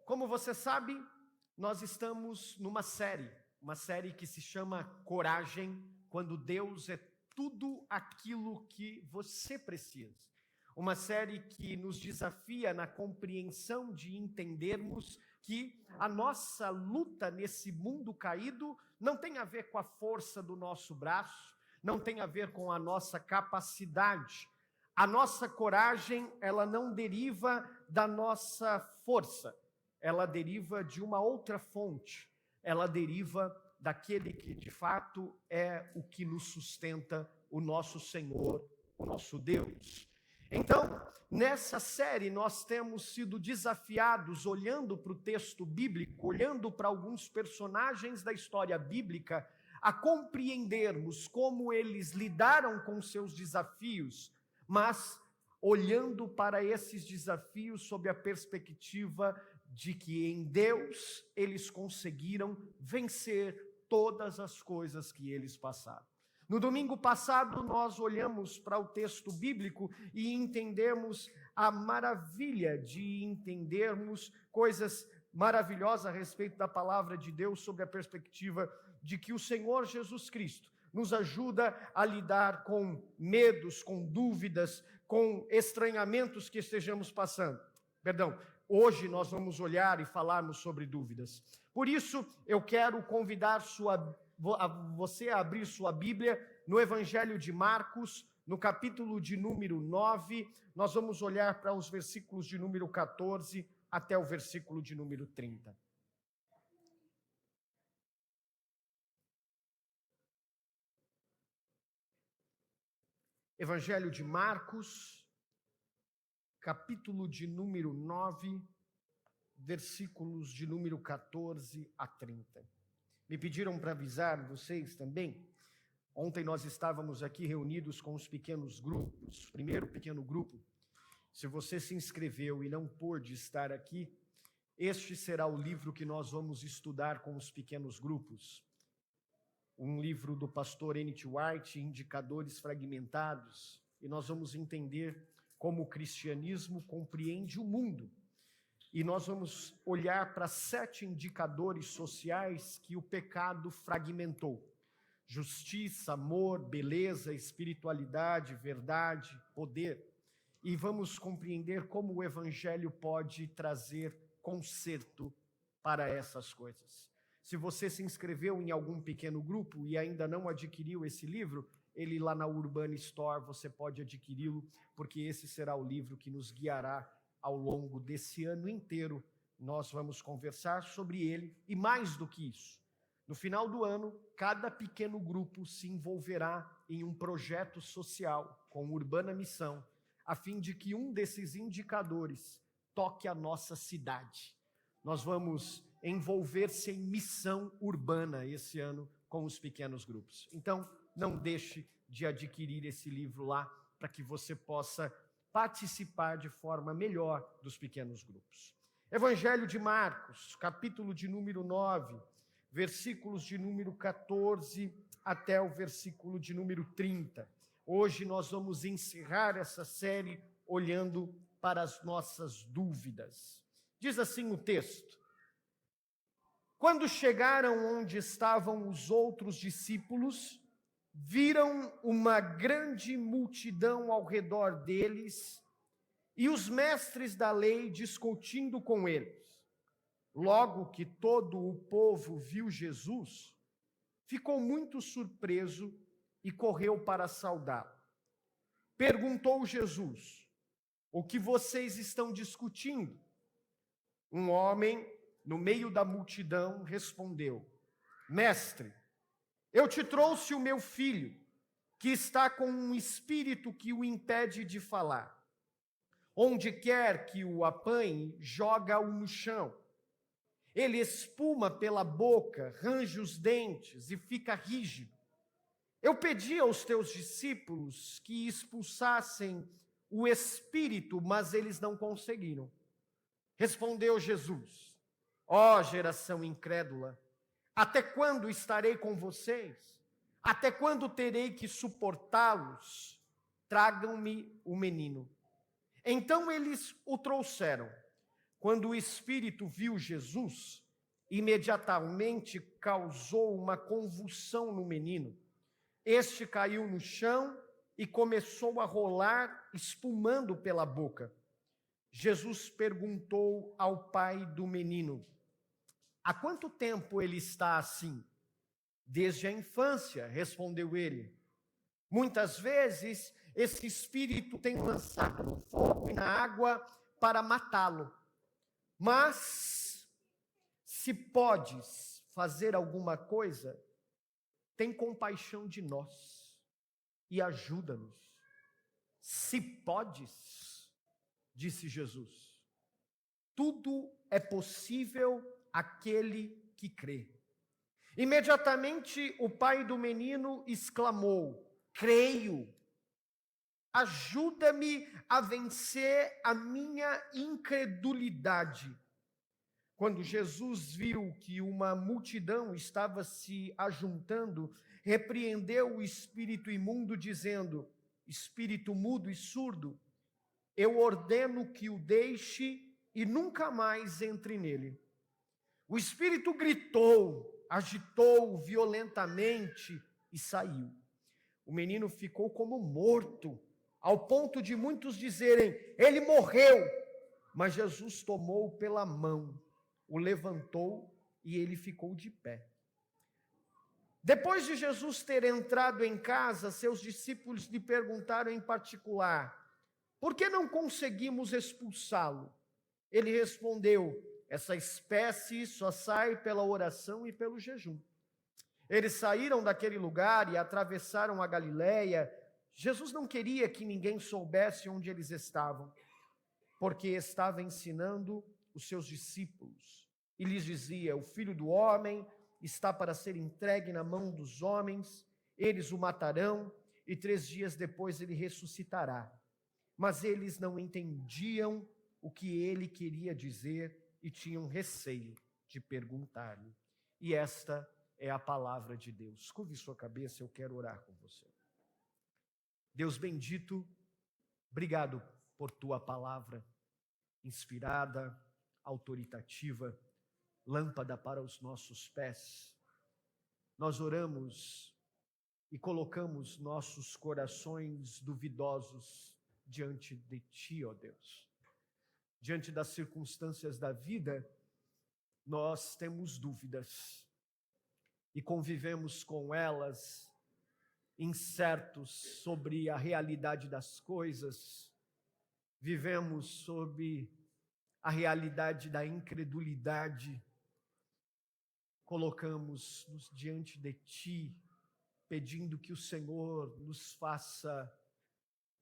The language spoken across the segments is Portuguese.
Como você sabe, nós estamos numa série que se chama Coragem, quando Deus é tudo aquilo que você precisa. Uma série que nos desafia na compreensão de entendermos que a nossa luta nesse mundo caído não tem a ver com a força do nosso braço, não tem a ver com a nossa capacidade. A nossa coragem, ela não deriva da nossa força, ela deriva de uma outra fonte, ela deriva daquele que de fato é o que nos sustenta, o nosso Senhor, o nosso Deus. Então, nessa série nós temos sido desafiados, olhando para o texto bíblico, olhando para alguns personagens da história bíblica, a compreendermos como eles lidaram com seus desafios, mas olhando para esses desafios sob a perspectiva de que em Deus eles conseguiram vencer todas as coisas que eles passaram. No domingo passado, nós olhamos para o texto bíblico e entendemos a maravilha de entendermos coisas maravilhosas a respeito da palavra de Deus, sob a perspectiva de que o Senhor Jesus Cristo nos ajuda a lidar com medos, com dúvidas, com estranhamentos que estejamos passando. Hoje nós vamos olhar e falarmos sobre dúvidas. Por isso, eu quero convidar você a abrir sua Bíblia no Evangelho de Marcos, no capítulo de número 9. Nós vamos olhar para os versículos de número 14 até o versículo de número 30. Evangelho de Marcos, capítulo de número 9, versículos de número 14 a 30. Me pediram para avisar vocês também. Ontem nós estávamos aqui reunidos com os pequenos grupos. Primeiro pequeno grupo, se você se inscreveu e não pôde estar aqui, este será o livro que nós vamos estudar com os pequenos grupos. Um livro do pastor N.T. Wright, Indicadores Fragmentados, e nós vamos entender como o cristianismo compreende o mundo. E nós vamos olhar para 7 indicadores sociais que o pecado fragmentou: justiça, amor, beleza, espiritualidade, verdade, poder. E vamos compreender como o evangelho pode trazer conserto para essas coisas. Se você se inscreveu em algum pequeno grupo e ainda não adquiriu esse livro, ele lá na Urbana Store, você pode adquiri-lo, porque esse será o livro que nos guiará ao longo desse ano inteiro. Nós vamos conversar sobre ele e, mais do que isso, no final do ano, cada pequeno grupo se envolverá em um projeto social com Urbana Missão, a fim de que um desses indicadores toque a nossa cidade. Nós vamos envolver-se em missão urbana esse ano com os pequenos grupos. Então, não deixe de adquirir esse livro lá, para que você possa participar de forma melhor dos pequenos grupos. Evangelho de Marcos, capítulo de número 9, versículos de número 14 até o versículo de número 30. Hoje nós vamos encerrar essa série olhando para as nossas dúvidas. Diz assim o texto: quando chegaram onde estavam os outros discípulos, viram uma grande multidão ao redor deles e os mestres da lei discutindo com eles. Logo que todo o povo viu Jesus, ficou muito surpreso e correu para saudá-lo. Perguntou Jesus: o que vocês estão discutindo? Um homem, no meio da multidão, respondeu: Mestre, eu te trouxe o meu filho, que está com um espírito que o impede de falar. Onde quer que o apanhe, joga-o no chão. Ele espuma pela boca, range os dentes e fica rígido. Eu pedi aos teus discípulos que expulsassem o espírito, mas eles não conseguiram. Respondeu Jesus: ó geração incrédula, até quando estarei com vocês? Até quando terei que suportá-los? Tragam-me o menino. Então eles o trouxeram. Quando o espírito viu Jesus, imediatamente causou uma convulsão no menino. Este caiu no chão e começou a rolar, espumando pela boca. Jesus perguntou ao pai do menino: há quanto tempo ele está assim? Desde a infância, respondeu ele. Muitas vezes, esse espírito tem lançado no fogo e na água para matá-lo. Mas, se podes fazer alguma coisa, tem compaixão de nós e ajuda-nos. Se podes, disse Jesus, tudo é possível àquele que crê. Imediatamente o pai do menino exclamou: creio, ajuda-me a vencer a minha incredulidade. Quando Jesus viu que uma multidão estava se ajuntando, repreendeu o espírito imundo, dizendo: espírito mudo e surdo, eu ordeno que o deixe e nunca mais entre nele. O espírito gritou, agitou violentamente e saiu. O menino ficou como morto, ao ponto de muitos dizerem: ele morreu. Mas Jesus tomou-o pela mão, o levantou e ele ficou de pé. Depois de Jesus ter entrado em casa, seus discípulos lhe perguntaram em particular: por que não conseguimos expulsá-lo? Ele respondeu: essa espécie só sai pela oração e pelo jejum. Eles saíram daquele lugar e atravessaram a Galileia. Jesus não queria que ninguém soubesse onde eles estavam, porque estava ensinando os seus discípulos. E lhes dizia: o Filho do Homem está para ser entregue na mão dos homens, eles o matarão, e 3 dias depois ele ressuscitará. Mas eles não entendiam o que ele queria dizer e tinham receio de perguntar-lhe. E esta é a palavra de Deus. Curve sua cabeça, eu quero orar com você. Deus bendito, obrigado por tua palavra, inspirada, autoritativa, lâmpada para os nossos pés. Nós oramos e colocamos nossos corações duvidosos diante de ti, ó Deus. Diante das circunstâncias da vida, nós temos dúvidas e convivemos com elas, incertos sobre a realidade das coisas, vivemos sob a realidade da incredulidade. Colocamos-nos diante de ti, pedindo que o Senhor nos faça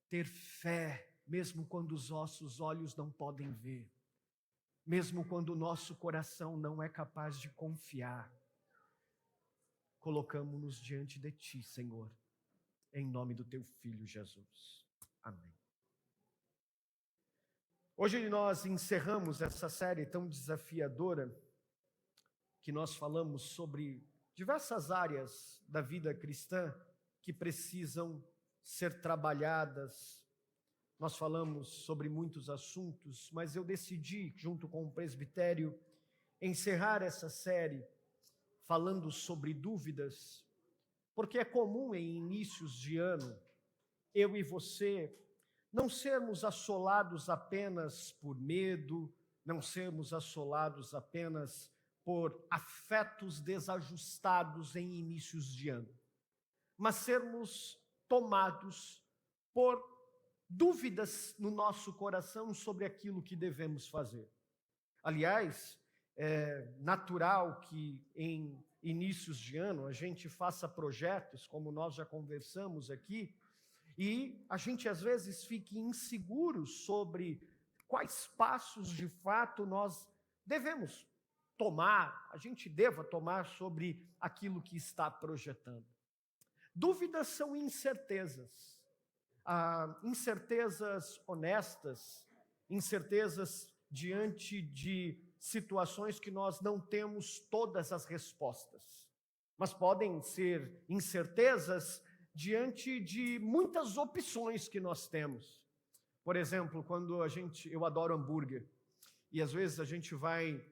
ter fé, mesmo quando os nossos olhos não podem ver, mesmo quando o nosso coração não é capaz de confiar. Colocamos-nos diante de ti, Senhor, em nome do teu Filho Jesus. Amém. Hoje nós encerramos essa série tão desafiadora, que nós falamos sobre diversas áreas da vida cristã que precisam ser trabalhadas. Nós falamos sobre muitos assuntos, mas eu decidi, junto com o presbitério, encerrar essa série falando sobre dúvidas, porque é comum em inícios de ano, eu e você, não sermos assolados apenas por medo, não sermos assolados apenas por afetos desajustados em inícios de ano, mas sermos tomados por dúvidas no nosso coração sobre aquilo que devemos fazer. Aliás, é natural que em inícios de ano a gente faça projetos, como nós já conversamos aqui, e a gente às vezes fique inseguro sobre quais passos de fato nós devemos tomar, a gente deva tomar sobre aquilo que está projetando. Dúvidas são incertezas, incertezas honestas, incertezas diante de situações que nós não temos todas as respostas, mas podem ser incertezas diante de muitas opções que nós temos. Por exemplo, quando eu adoro hambúrguer, E às vezes a gente vai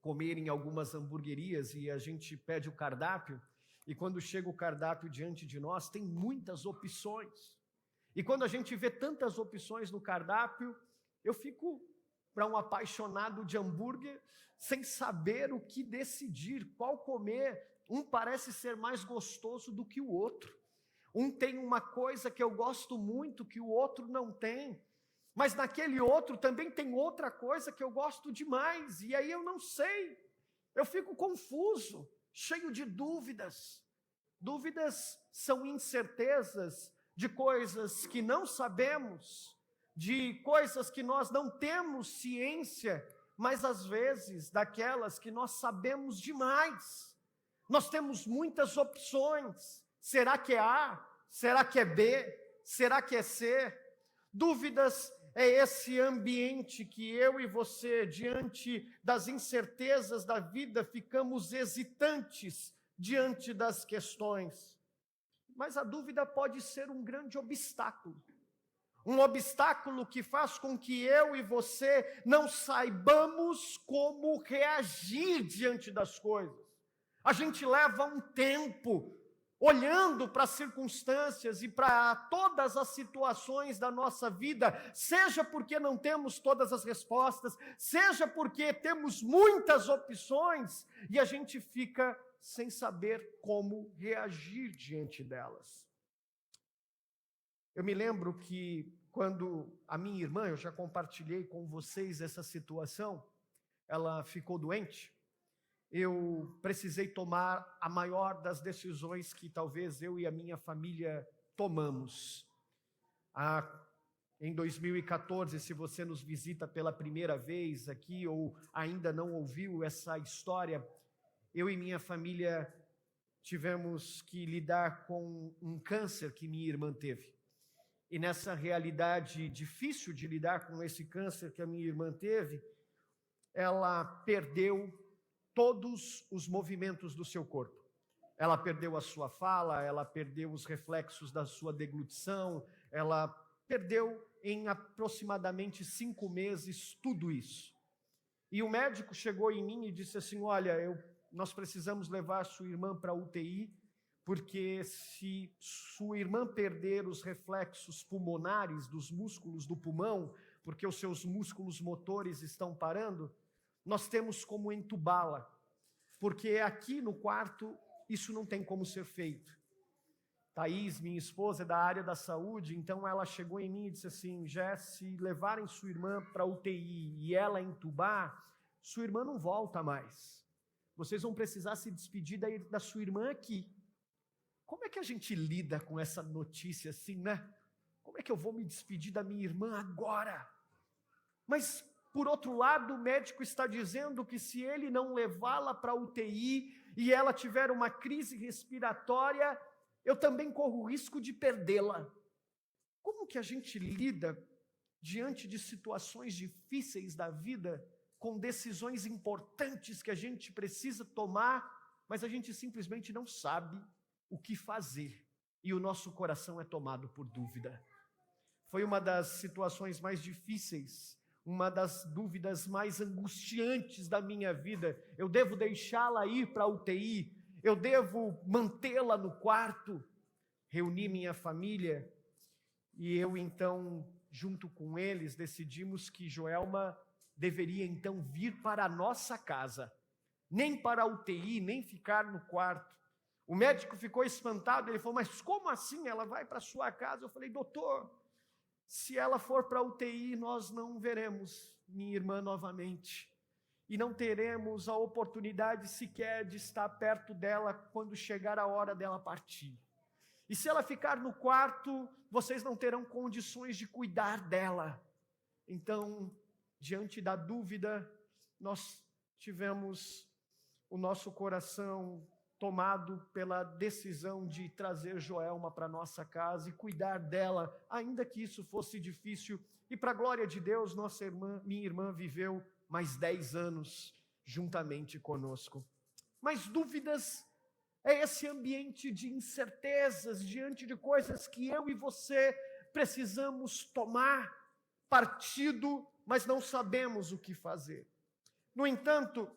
comer em algumas hamburguerias e a gente pede o cardápio, e quando chega o cardápio diante de nós, tem muitas opções. E quando a gente vê tantas opções no cardápio, eu fico para um apaixonado de hambúrguer, sem saber o que decidir, qual comer. Um parece ser mais gostoso do que o outro. Um tem uma coisa que eu gosto muito que o outro não tem. Mas naquele outro também tem outra coisa que eu gosto demais. E aí eu não sei. Eu fico confuso, cheio de dúvidas. Dúvidas são incertezas de coisas que não sabemos, de coisas que nós não temos ciência, mas às vezes daquelas que nós sabemos demais. Nós temos muitas opções. Será que é A? Será que é B? Será que é C? Dúvidas é esse ambiente que eu e você, diante das incertezas da vida, ficamos hesitantes diante das questões. Mas a dúvida pode ser um grande obstáculo. Um obstáculo que faz com que eu e você não saibamos como reagir diante das coisas. A gente leva um tempo olhando para as circunstâncias e para todas as situações da nossa vida, seja porque não temos todas as respostas, seja porque temos muitas opções e a gente fica sem saber como reagir diante delas. Eu me lembro que quando a minha irmã, eu já compartilhei com vocês essa situação, ela ficou doente. Eu precisei tomar a maior das decisões que talvez eu e a minha família tomamos. Em 2014, se você nos visita pela primeira vez aqui ou ainda não ouviu essa história, eu e minha família tivemos que lidar com um câncer que minha irmã teve. E nessa realidade difícil de lidar com esse câncer que a minha irmã teve, ela perdeu todos os movimentos do seu corpo. Ela perdeu a sua fala, ela perdeu os reflexos da sua deglutição, ela perdeu em aproximadamente 5 meses tudo isso. E o médico chegou em mim e disse assim, olha, nós precisamos levar sua irmã para a UTI, porque se sua irmã perder os reflexos pulmonares dos músculos do pulmão, porque os seus músculos motores estão parando, nós temos como entubá-la, porque aqui no quarto isso não tem como ser feito. Thaís, minha esposa, é da área da saúde, então ela chegou em mim e disse assim, Jé, se levarem sua irmã para a UTI e ela entubar, sua irmã não volta mais. Vocês vão precisar se despedir da sua irmã aqui. Como é que a gente lida com essa notícia assim, né? Como é que eu vou me despedir da minha irmã agora? Mas por outro lado, o médico está dizendo que se ele não levá-la para a UTI e ela tiver uma crise respiratória, eu também corro o risco de perdê-la. Como que a gente lida diante de situações difíceis da vida, com decisões importantes que a gente precisa tomar, mas a gente simplesmente não sabe o que fazer e o nosso coração é tomado por dúvida? Foi uma das situações mais difíceis, uma das dúvidas mais angustiantes da minha vida. Eu devo deixá-la ir para a UTI? Eu devo mantê-la no quarto? Reuni minha família e eu então, junto com eles, decidimos que Joelma deveria então vir para a nossa casa, nem para a UTI, nem ficar no quarto. O médico ficou espantado, ele falou, mas como assim ela vai para a sua casa? Eu falei, doutor, se ela for para a UTI, nós não veremos minha irmã novamente. E não teremos a oportunidade sequer de estar perto dela quando chegar a hora dela partir. E se ela ficar no quarto, vocês não terão condições de cuidar dela. Então, diante da dúvida, nós tivemos o nosso coração tomado pela decisão de trazer Joelma para nossa casa e cuidar dela, ainda que isso fosse difícil. E para a glória de Deus, minha irmã viveu mais 10 anos juntamente conosco. Mas dúvidas é esse ambiente de incertezas diante de coisas que eu e você precisamos tomar partido mas não sabemos o que fazer. No entanto,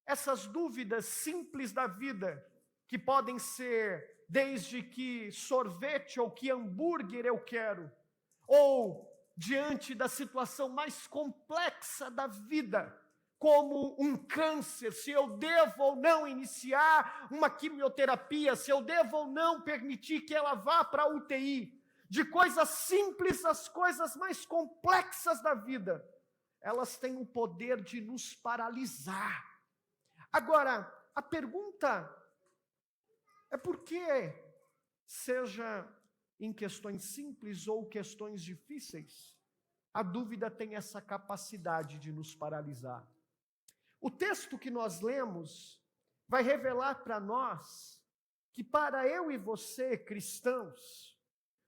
essas dúvidas simples da vida, que podem ser desde que sorvete ou que hambúrguer eu quero, ou diante da situação mais complexa da vida, como um câncer, se eu devo ou não iniciar uma quimioterapia, se eu devo ou não permitir que ela vá para a UTI, de coisas simples às coisas mais complexas da vida, elas têm o poder de nos paralisar. Agora, a pergunta é por que, seja em questões simples ou questões difíceis, a dúvida tem essa capacidade de nos paralisar. O texto que nós lemos vai revelar para nós que para eu e você, cristãos,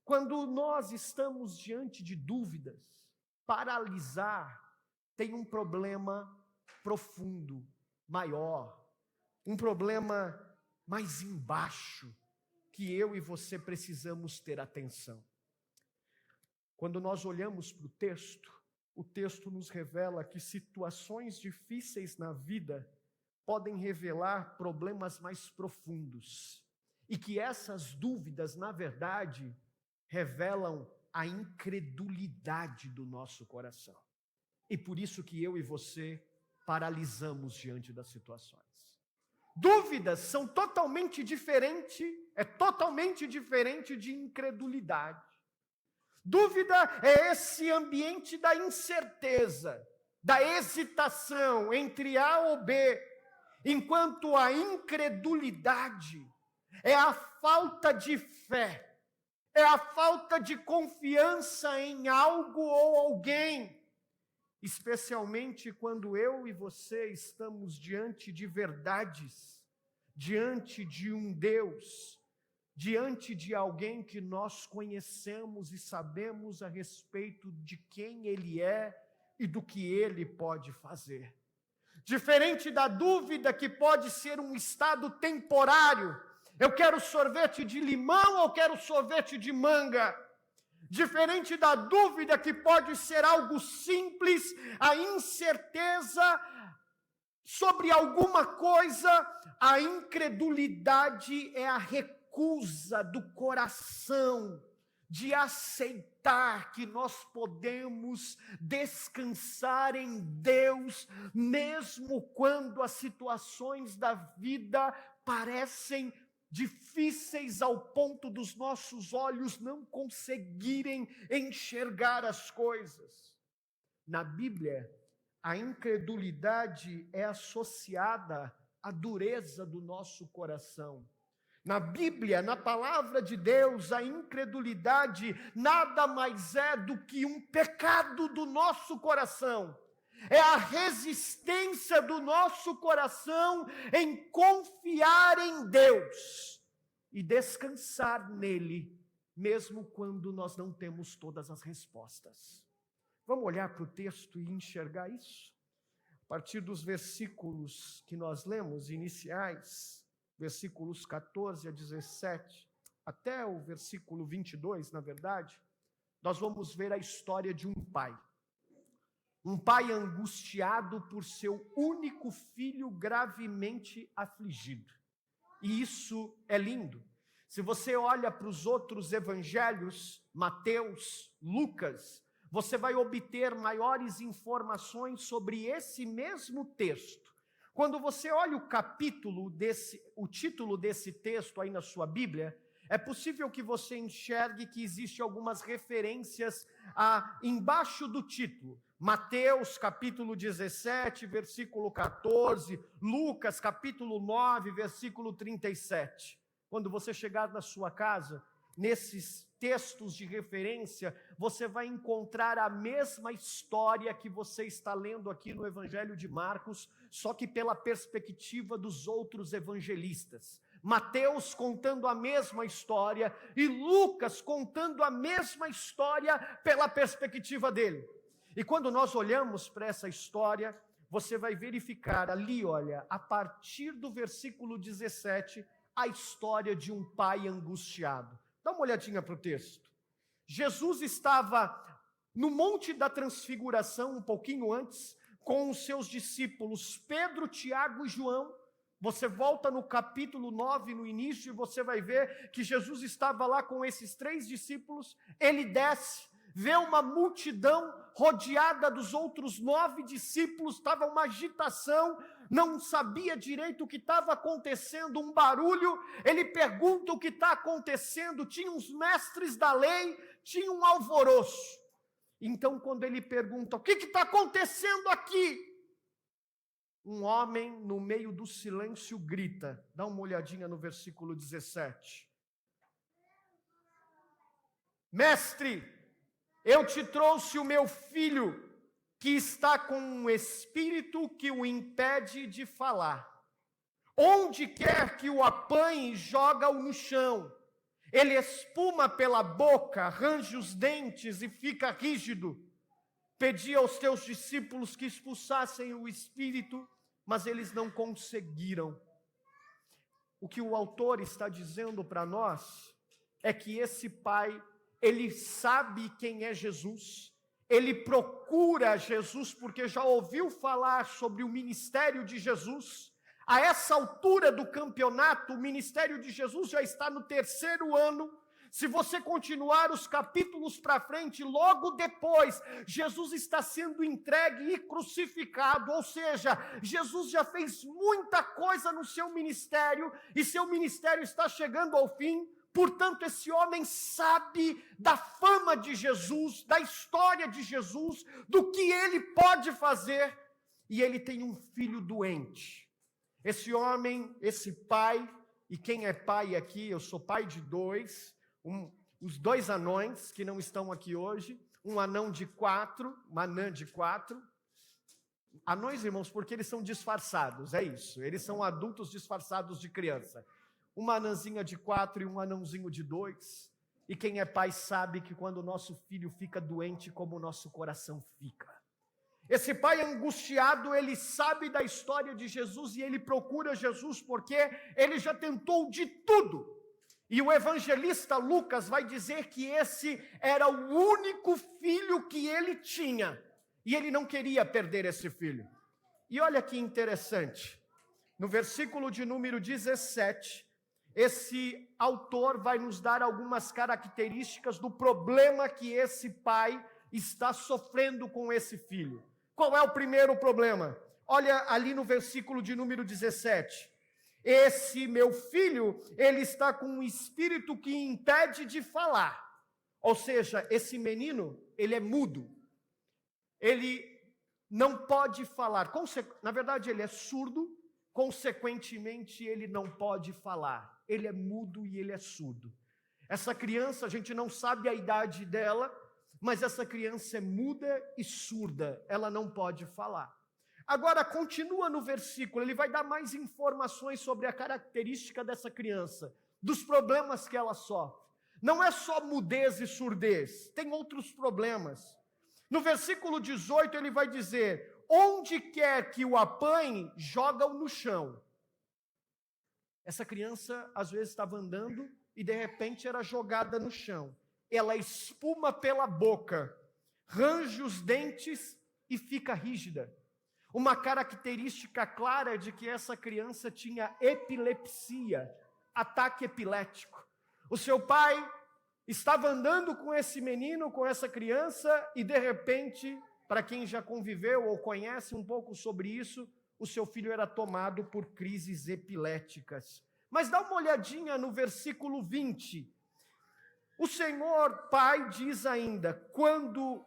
quando nós estamos diante de dúvidas, paralisar tem um problema profundo, maior, um problema mais embaixo, que eu e você precisamos ter atenção. Quando nós olhamos para o texto nos revela que situações difíceis na vida podem revelar problemas mais profundos, e que essas dúvidas, na verdade, revelam a incredulidade do nosso coração. E por isso que eu e você paralisamos diante das situações. Dúvidas são totalmente diferentes, é totalmente diferente de incredulidade. Dúvida é esse ambiente da incerteza, da hesitação entre A ou B, enquanto a incredulidade é a falta de fé, é a falta de confiança em algo ou alguém, especialmente quando eu e você estamos diante de verdades, diante de um Deus, diante de alguém que nós conhecemos e sabemos a respeito de quem Ele é e do que Ele pode fazer. Diferente da dúvida que pode ser um estado temporário, eu quero sorvete de limão ou quero sorvete de manga? Diferente da dúvida que pode ser algo simples, a incerteza sobre alguma coisa, a incredulidade é a recusa do coração de aceitar que nós podemos descansar em Deus, mesmo quando as situações da vida parecem difíceis ao ponto dos nossos olhos não conseguirem enxergar as coisas. Na Bíblia, a incredulidade é associada à dureza do nosso coração. Na Bíblia, na palavra de Deus, a incredulidade nada mais é do que um pecado do nosso coração. É a resistência do nosso coração em confiar em Deus e descansar nele, mesmo quando nós não temos todas as respostas. Vamos olhar para o texto e enxergar isso? A partir dos versículos que nós lemos, iniciais, versículos 14 a 17, até o versículo 22, na verdade, nós vamos ver a história de um pai. Um pai angustiado por seu único filho gravemente afligido. E isso é lindo. Se você olha para os outros evangelhos, Mateus, Lucas, você vai obter maiores informações sobre esse mesmo texto. Quando você olha o título desse texto aí na sua Bíblia, é possível que você enxergue que existem algumas referências embaixo do título. Mateus, capítulo 17, versículo 14, Lucas, capítulo 9, versículo 37. Quando você chegar na sua casa, nesses textos de referência, você vai encontrar a mesma história que você está lendo aqui no Evangelho de Marcos, só que pela perspectiva dos outros evangelistas. Mateus contando a mesma história e Lucas contando a mesma história pela perspectiva dele. E quando nós olhamos para essa história, você vai verificar ali, olha, a partir do versículo 17, a história de um pai angustiado. Dá uma olhadinha para o texto. Jesus estava no Monte da Transfiguração, um pouquinho antes, com os seus discípulos Pedro, Tiago e João. Você volta no capítulo 9, no início, e você vai ver que Jesus estava lá com esses 3 discípulos. Ele desce, vê uma multidão rodeada dos outros 9 discípulos, estava uma agitação, não sabia direito o que estava acontecendo, um barulho. Ele pergunta o que está acontecendo, tinha uns mestres da lei, tinha um alvoroço. Então, quando ele pergunta, o que está acontecendo aqui? Um homem, no meio do silêncio, grita. Dá uma olhadinha no versículo 17. Mestre, eu te trouxe o meu filho, que está com um espírito que o impede de falar. Onde quer que o apanhe, joga-o no chão. Ele espuma pela boca, range os dentes e fica rígido. Pedi aos teus discípulos que expulsassem o espírito, mas eles não conseguiram. O que o autor está dizendo para nós é que esse pai, ele sabe quem é Jesus, ele procura Jesus porque já ouviu falar sobre o ministério de Jesus. A essa altura do campeonato, o ministério de Jesus já está no 3º ano. Se você continuar os capítulos para frente, logo depois, Jesus está sendo entregue e crucificado, ou seja, Jesus já fez muita coisa no seu ministério, e seu ministério está chegando ao fim. Portanto, esse homem sabe da fama de Jesus, da história de Jesus, do que ele pode fazer, e ele tem um filho doente. Esse homem, esse pai, e quem é pai aqui, eu sou pai de 2, os 2 anões que não estão aqui hoje, um anão de 4, uma anã de 4. Anões, irmãos, porque eles são disfarçados, é isso. Eles são adultos disfarçados de criança. Uma anãzinha de 4 e um anãozinho de 2. E quem é pai sabe que quando o nosso filho fica doente, como o nosso coração fica. Esse pai angustiado, ele sabe da história de Jesus e ele procura Jesus porque ele já tentou de tudo. E o evangelista Lucas vai dizer que esse era o único filho que ele tinha. E ele não queria perder esse filho. E olha que interessante. No versículo de número 17, esse autor vai nos dar algumas características do problema que esse pai está sofrendo com esse filho. Qual é o primeiro problema? Olha ali no versículo de número 17. Esse meu filho, ele está com um espírito que impede de falar. Ou seja, esse menino, ele é mudo. Ele não pode falar. Na verdade, ele é surdo, consequentemente, ele não pode falar. Ele é mudo e ele é surdo. Essa criança, a gente não sabe a idade dela, mas essa criança é muda e surda, ela não pode falar. Agora, continua no versículo, ele vai dar mais informações sobre a característica dessa criança, dos problemas que ela sofre. Não é só mudez e surdez, tem outros problemas. No versículo 18, ele vai dizer, onde quer que o apanhe, joga-o no chão. Essa criança, às vezes, estava andando e, de repente, era jogada no chão. Ela espuma pela boca, range os dentes e fica rígida. Uma característica clara de que essa criança tinha epilepsia, ataque epilético. O seu pai estava andando com esse menino, com essa criança, e de repente, para quem já conviveu ou conhece um pouco sobre isso, o seu filho era tomado por crises epiléticas. Mas dá uma olhadinha no versículo 20. O Senhor Pai diz ainda, quando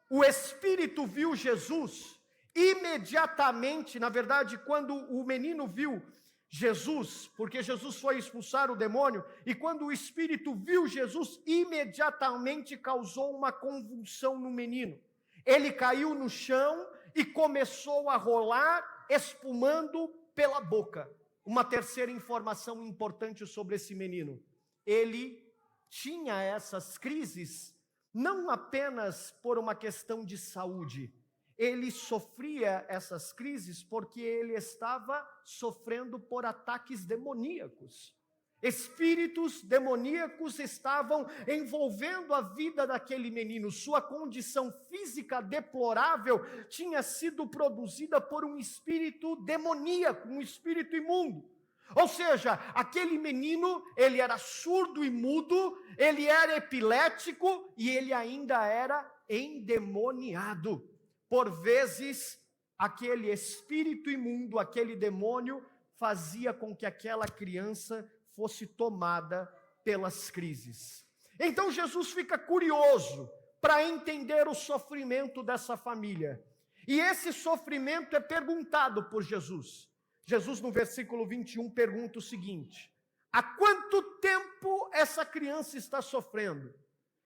o Espírito viu Jesus, imediatamente, na verdade, quando o menino viu Jesus, porque Jesus foi expulsar o demônio, e quando o Espírito viu Jesus, imediatamente causou uma convulsão no menino. Ele caiu no chão e começou a rolar, espumando pela boca. Uma terceira informação importante sobre esse menino. Ele tinha essas crises não apenas por uma questão de saúde. Ele sofria essas crises porque ele estava sofrendo por ataques demoníacos. Espíritos demoníacos estavam envolvendo a vida daquele menino. Sua condição física deplorável tinha sido produzida por um espírito demoníaco, um espírito imundo. Ou seja, aquele menino, ele era surdo e mudo, ele era epilético e ele ainda era endemoniado. Por vezes, aquele espírito imundo, aquele demônio, fazia com que aquela criança fosse tomada pelas crises. Então Jesus fica curioso para entender o sofrimento dessa família. E esse sofrimento é perguntado por Jesus. Jesus, no versículo 21, pergunta o seguinte: há quanto tempo essa criança está sofrendo?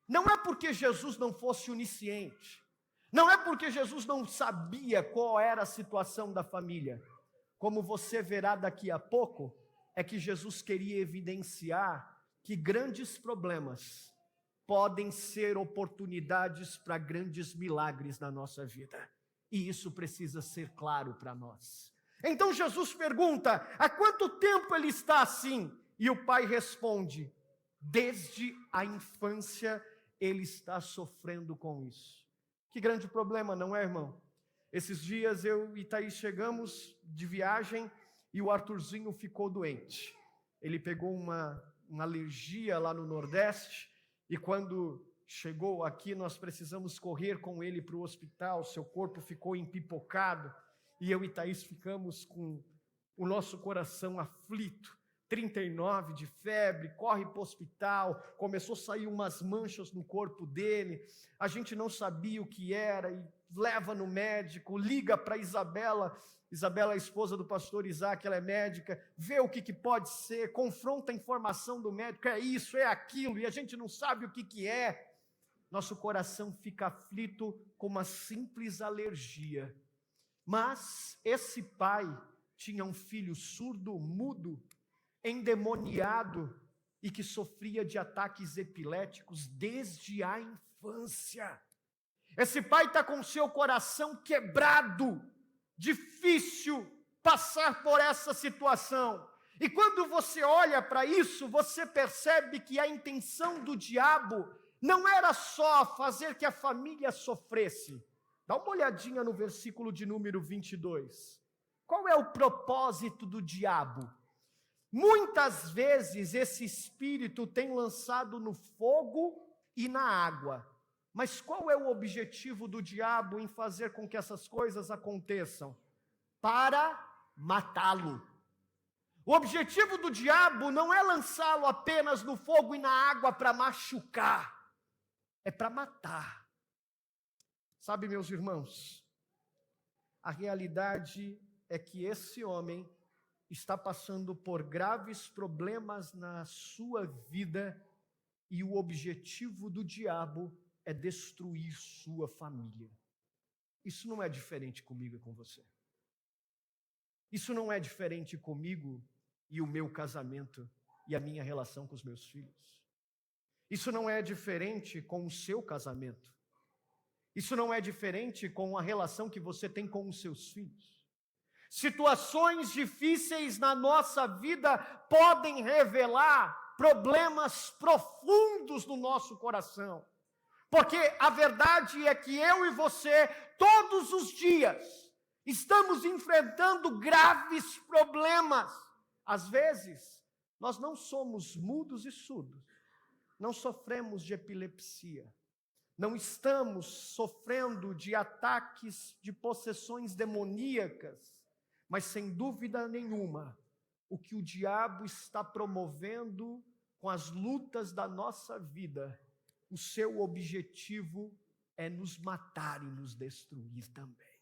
Não é porque Jesus não fosse onisciente, não é porque Jesus não sabia qual era a situação da família. Como você verá daqui a pouco, é que Jesus queria evidenciar que grandes problemas podem ser oportunidades para grandes milagres na nossa vida. E isso precisa ser claro para nós. Então Jesus pergunta: há quanto tempo ele está assim? E o pai responde: desde a infância ele está sofrendo com isso. Que grande problema, não é, irmão? Esses dias eu e Thaís chegamos de viagem e o Arthurzinho ficou doente. Ele pegou uma alergia lá no Nordeste e quando chegou aqui nós precisamos correr com ele para o hospital. Seu corpo ficou empipocado e eu e Thaís ficamos com o nosso coração aflito. 39 de febre, corre para o hospital, começou a sair umas manchas no corpo dele, a gente não sabia o que era e leva no médico, liga para Isabela, Isabela é a esposa do pastor Isaac, ela é médica, vê o que pode ser, confronta a informação do médico, é isso, é aquilo, e a gente não sabe o que é. Nosso coração fica aflito com uma simples alergia. Mas esse pai tinha um filho surdo, mudo, endemoniado e que sofria de ataques epiléticos desde a infância. Esse pai está com seu coração quebrado, difícil passar por essa situação. E quando você olha para isso, você percebe que a intenção do diabo não era só fazer que a família sofresse. Dá uma olhadinha no versículo de número 22. Qual é o propósito do diabo? Muitas vezes esse espírito tem lançado no fogo e na água. Mas qual é o objetivo do diabo em fazer com que essas coisas aconteçam? Para matá-lo. O objetivo do diabo não é lançá-lo apenas no fogo e na água para machucar. É para matar. Sabe, meus irmãos, a realidade é que esse homem está passando por graves problemas na sua vida e o objetivo do diabo é destruir sua família. Isso não é diferente comigo e com você. Isso não é diferente comigo e o meu casamento e a minha relação com os meus filhos. Isso não é diferente com o seu casamento. Isso não é diferente com a relação que você tem com os seus filhos. Situações difíceis na nossa vida podem revelar problemas profundos no nosso coração. Porque a verdade é que eu e você, todos os dias, estamos enfrentando graves problemas. Às vezes, nós não somos mudos e surdos, não sofremos de epilepsia, não estamos sofrendo de ataques de possessões demoníacas, mas sem dúvida nenhuma, o que o diabo está promovendo com as lutas da nossa vida, o seu objetivo é nos matar e nos destruir também.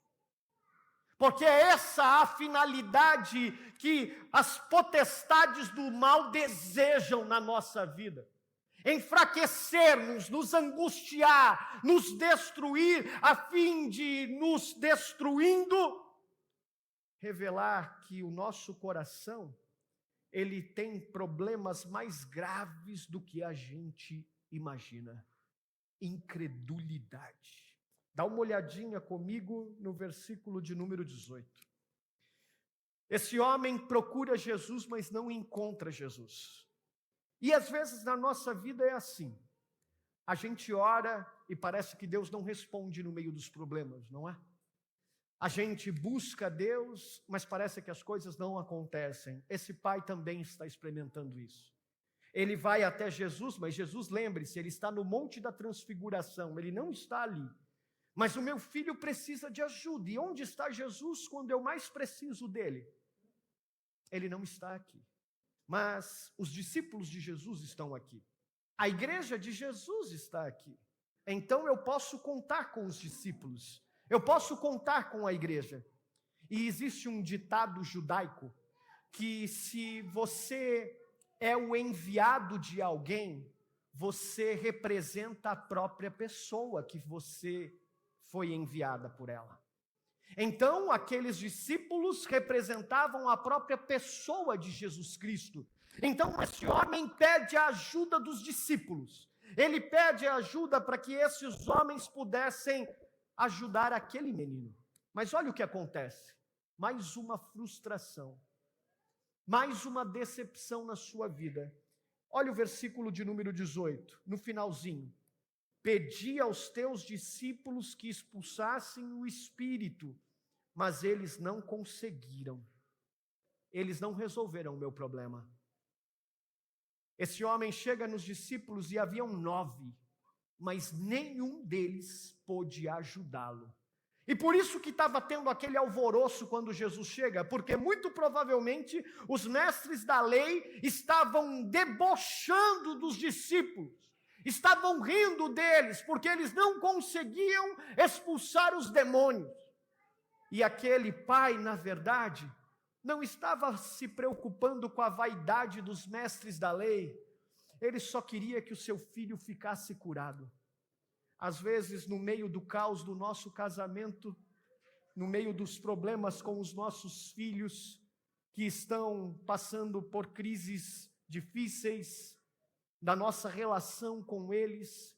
Porque é essa a finalidade que as potestades do mal desejam na nossa vida. Enfraquecer-nos, nos angustiar, nos destruir, a fim de, nos destruindo, revelar que o nosso coração, ele tem problemas mais graves do que a gente imagina. Incredulidade. Dá uma olhadinha comigo no versículo de número 18. Esse homem procura Jesus, mas não encontra Jesus. E às vezes na nossa vida é assim. A gente ora e parece que Deus não responde no meio dos problemas, não é? A gente busca Deus, mas parece que as coisas não acontecem. Esse pai também está experimentando isso. Ele vai até Jesus, mas Jesus, lembre-se, ele está no Monte da Transfiguração, ele não está ali. Mas o meu filho precisa de ajuda. E onde está Jesus quando eu mais preciso dele? Ele não está aqui. Mas os discípulos de Jesus estão aqui. A igreja de Jesus está aqui. Então eu posso contar com os discípulos. Eu posso contar com a igreja. E existe um ditado judaico que se você é o enviado de alguém, você representa a própria pessoa que você foi enviada por ela. Então, aqueles discípulos representavam a própria pessoa de Jesus Cristo. Então, esse homem pede a ajuda dos discípulos. Ele pede ajuda para que esses homens pudessem ajudar aquele menino. Mas olha o que acontece. Mais uma frustração. Mais uma decepção na sua vida. Olha o versículo de número 18, no finalzinho. Pedi aos teus discípulos que expulsassem o espírito, mas eles não conseguiram. Eles não resolveram o meu problema. Esse homem chega nos discípulos e haviam 9, mas nenhum deles pôde ajudá-lo. E por isso que estava tendo aquele alvoroço quando Jesus chega, porque muito provavelmente os mestres da lei estavam debochando dos discípulos, estavam rindo deles, porque eles não conseguiam expulsar os demônios. E aquele pai, na verdade, não estava se preocupando com a vaidade dos mestres da lei, ele só queria que o seu filho ficasse curado. Às vezes, no meio do caos do nosso casamento, no meio dos problemas com os nossos filhos, que estão passando por crises difíceis, da nossa relação com eles,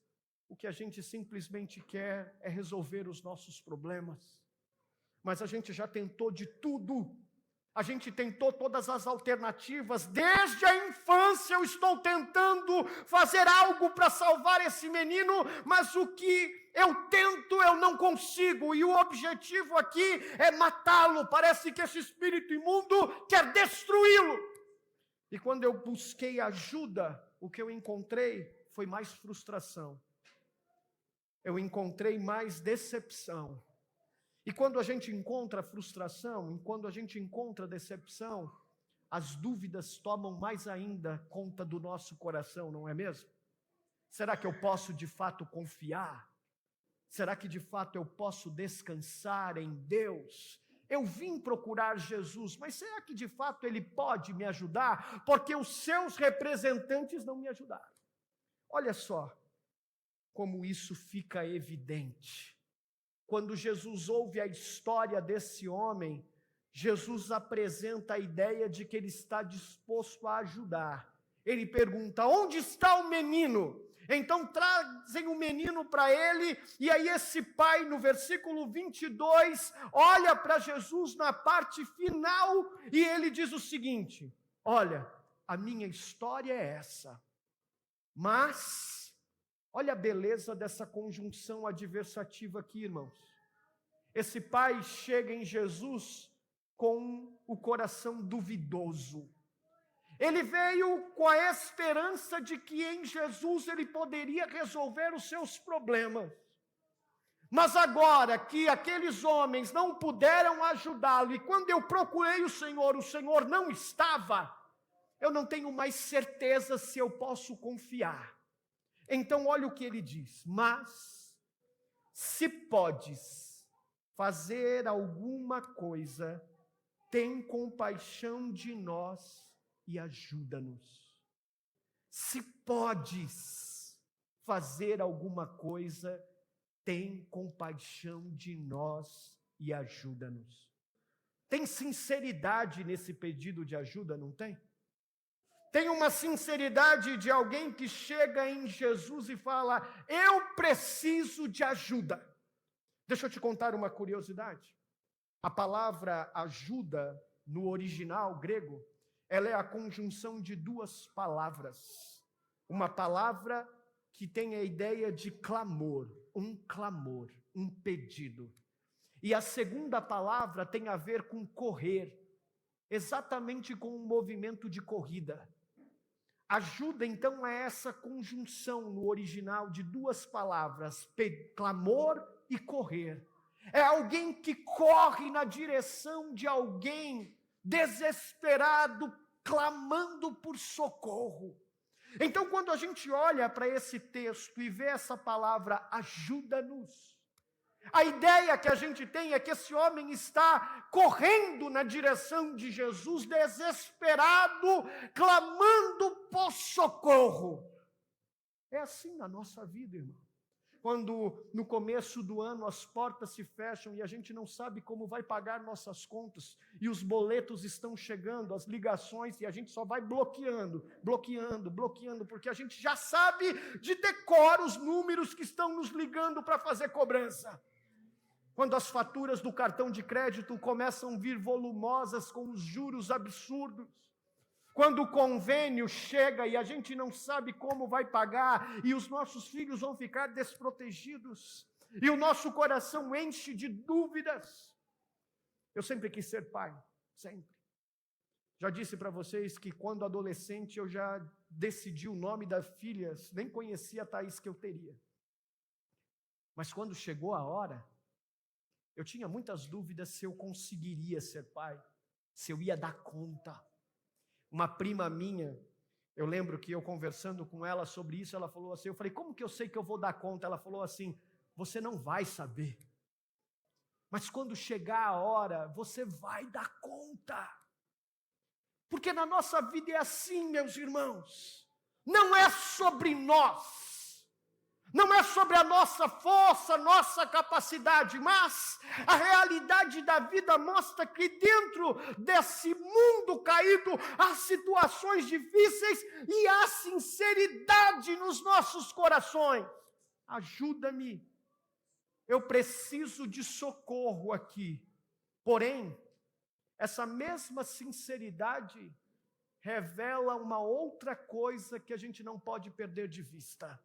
o que a gente simplesmente quer é resolver os nossos problemas. Mas a gente já tentou de tudo. A gente tentou todas as alternativas, desde a infância eu estou tentando fazer algo para salvar esse menino, mas o que eu tento eu não consigo, e o objetivo aqui é matá-lo, parece que esse espírito imundo quer destruí-lo. E quando eu busquei ajuda, o que eu encontrei foi mais frustração, eu encontrei mais decepção. E quando a gente encontra frustração, e quando a gente encontra decepção, as dúvidas tomam mais ainda conta do nosso coração, não é mesmo? Será que eu posso de fato confiar? Será que de fato eu posso descansar em Deus? Eu vim procurar Jesus, mas será que de fato Ele pode me ajudar? Porque os seus representantes não me ajudaram. Olha só como isso fica evidente. Quando Jesus ouve a história desse homem, Jesus apresenta a ideia de que ele está disposto a ajudar. Ele pergunta: onde está o menino? Então trazem o menino para ele, e aí esse pai, no versículo 22, olha para Jesus na parte final, e ele diz o seguinte: olha, a minha história é essa, mas... olha a beleza dessa conjunção adversativa aqui, irmãos. Esse pai chega em Jesus com o coração duvidoso. Ele veio com a esperança de que em Jesus ele poderia resolver os seus problemas. Mas agora que aqueles homens não puderam ajudá-lo, e quando eu procurei o Senhor não estava, eu não tenho mais certeza se eu posso confiar. Então olha o que ele diz: mas se podes fazer alguma coisa, tem compaixão de nós e ajuda-nos. Se podes fazer alguma coisa, tem compaixão de nós e ajuda-nos. Tem sinceridade nesse pedido de ajuda, não tem? Tem uma sinceridade de alguém que chega em Jesus e fala: eu preciso de ajuda. Deixa eu te contar uma curiosidade. A palavra ajuda, no original grego, ela é a conjunção de duas palavras. Uma palavra que tem a ideia de clamor, um pedido. E a segunda palavra tem a ver com correr, exatamente com um movimento de corrida. Ajuda, então, é essa conjunção no original de duas palavras, clamor e correr. É alguém que corre na direção de alguém desesperado, clamando por socorro. Então, quando a gente olha para esse texto e vê essa palavra, ajuda-nos, a ideia que a gente tem é que esse homem está correndo na direção de Jesus, desesperado, clamando por socorro. É assim na nossa vida, irmão. Quando no começo do ano as portas se fecham e a gente não sabe como vai pagar nossas contas, e os boletos estão chegando, as ligações, e a gente só vai bloqueando, porque a gente já sabe de decor os números que estão nos ligando para fazer cobrança. Quando as faturas do cartão de crédito começam a vir volumosas com os juros absurdos, quando o convênio chega e a gente não sabe como vai pagar, e os nossos filhos vão ficar desprotegidos, e o nosso coração enche de dúvidas. Eu sempre quis ser pai, sempre. Já disse para vocês que quando adolescente eu já decidi o nome das filhas, nem conhecia a Thaís que eu teria. Mas quando chegou a hora, eu tinha muitas dúvidas se eu conseguiria ser pai, se eu ia dar conta. Uma prima minha, eu lembro que eu conversando com ela sobre isso, ela falou assim, eu falei, como que eu sei que eu vou dar conta? Ela falou assim, você não vai saber. Mas quando chegar a hora, você vai dar conta. Porque na nossa vida é assim, meus irmãos. Não é sobre nós. Não é sobre a nossa força, nossa capacidade, mas a realidade da vida mostra que dentro desse mundo caído há situações difíceis e há sinceridade nos nossos corações. Ajuda-me, eu preciso de socorro aqui. Porém, essa mesma sinceridade revela uma outra coisa que a gente não pode perder de vista.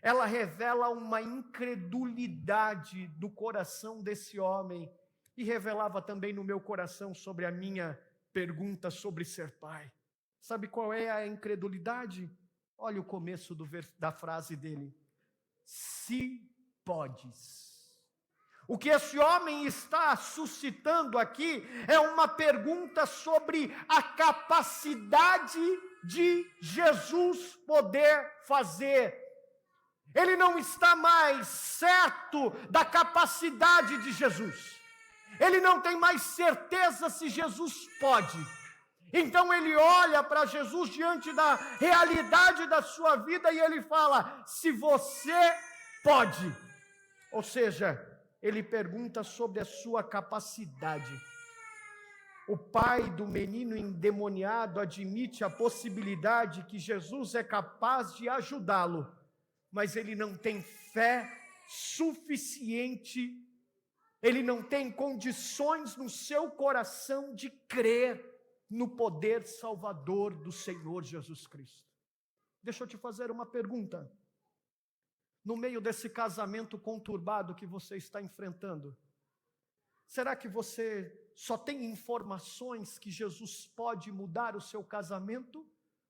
Ela revela uma incredulidade do coração desse homem e revelava também no meu coração sobre a minha pergunta sobre ser pai. Sabe qual é a incredulidade? Olha o começo da frase dele. Se podes. O que esse homem está suscitando aqui é uma pergunta sobre a capacidade de Jesus poder fazer. Ele não está mais certo da capacidade de Jesus. Ele não tem mais certeza se Jesus pode. Então ele olha para Jesus diante da realidade da sua vida e ele fala, se você pode. Ou seja, ele pergunta sobre a sua capacidade. O pai do menino endemoniado admite a possibilidade que Jesus é capaz de ajudá-lo. Mas ele não tem fé suficiente, ele não tem condições no seu coração de crer no poder salvador do Senhor Jesus Cristo. Deixa eu te fazer uma pergunta. No meio desse casamento conturbado que você está enfrentando, será que você só tem informações que Jesus pode mudar o seu casamento?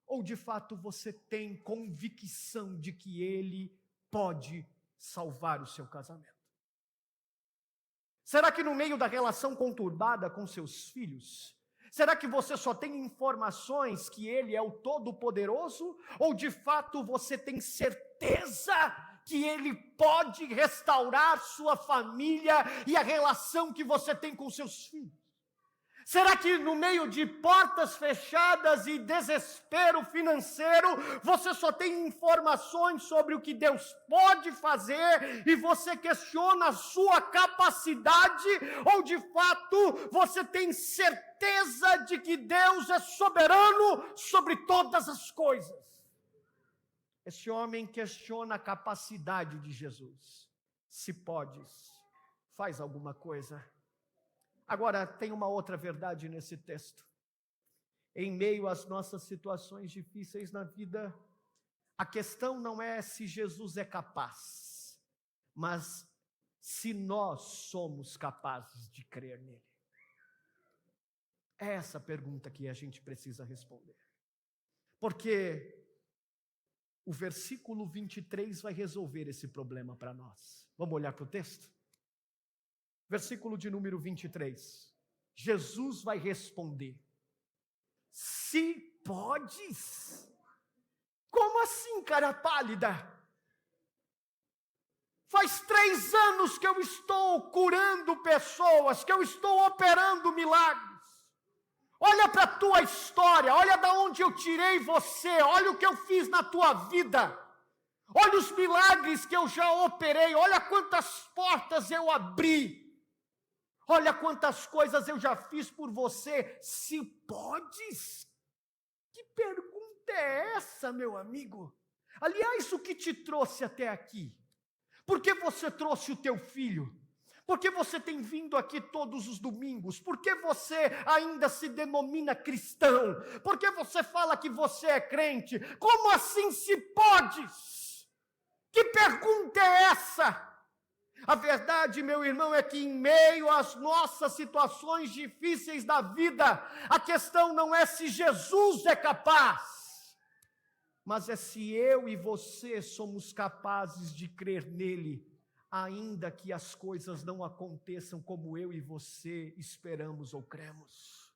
Ou de fato você tem convicção de que Ele pode salvar o seu casamento? Será que no meio da relação conturbada com seus filhos, será que você só tem informações que Ele é o Todo-Poderoso? Ou de fato você tem certeza que Ele pode restaurar sua família e a relação que você tem com seus filhos? Será que no meio de portas fechadas e desespero financeiro, você só tem informações sobre o que Deus pode fazer e você questiona a sua capacidade? Ou de fato você tem certeza de que Deus é soberano sobre todas as coisas? Esse homem questiona a capacidade de Jesus. Se podes, faz alguma coisa. Agora, tem uma outra verdade nesse texto. Em meio às nossas situações difíceis na vida, A questão não é se Jesus é capaz, mas se nós somos capazes de crer nele. É essa pergunta que a gente precisa responder. Porque o versículo 23 vai resolver esse problema para nós. Vamos olhar para o texto? Versículo de número 23. Jesus vai responder: se podes. Como assim, cara pálida? Faz 3 anos que eu estou curando pessoas, que eu estou operando milagres. Olha para a tua história, olha de onde eu tirei você, olha o que eu fiz na tua vida. Olha os milagres que eu já operei, olha quantas portas eu abri. Olha quantas coisas eu já fiz por você. Se podes? Que pergunta é essa, meu amigo? Aliás, o que te trouxe até aqui? Por que você trouxe o teu filho? Por que você tem vindo aqui todos os domingos? Por que você ainda se denomina cristão? Por que você fala que você é crente? Como assim se podes? Que pergunta é essa? A verdade, meu irmão, é que em meio às nossas situações difíceis da vida, a questão não é se Jesus é capaz, mas é se eu e você somos capazes de crer nele, ainda que as coisas não aconteçam como eu e você esperamos ou cremos.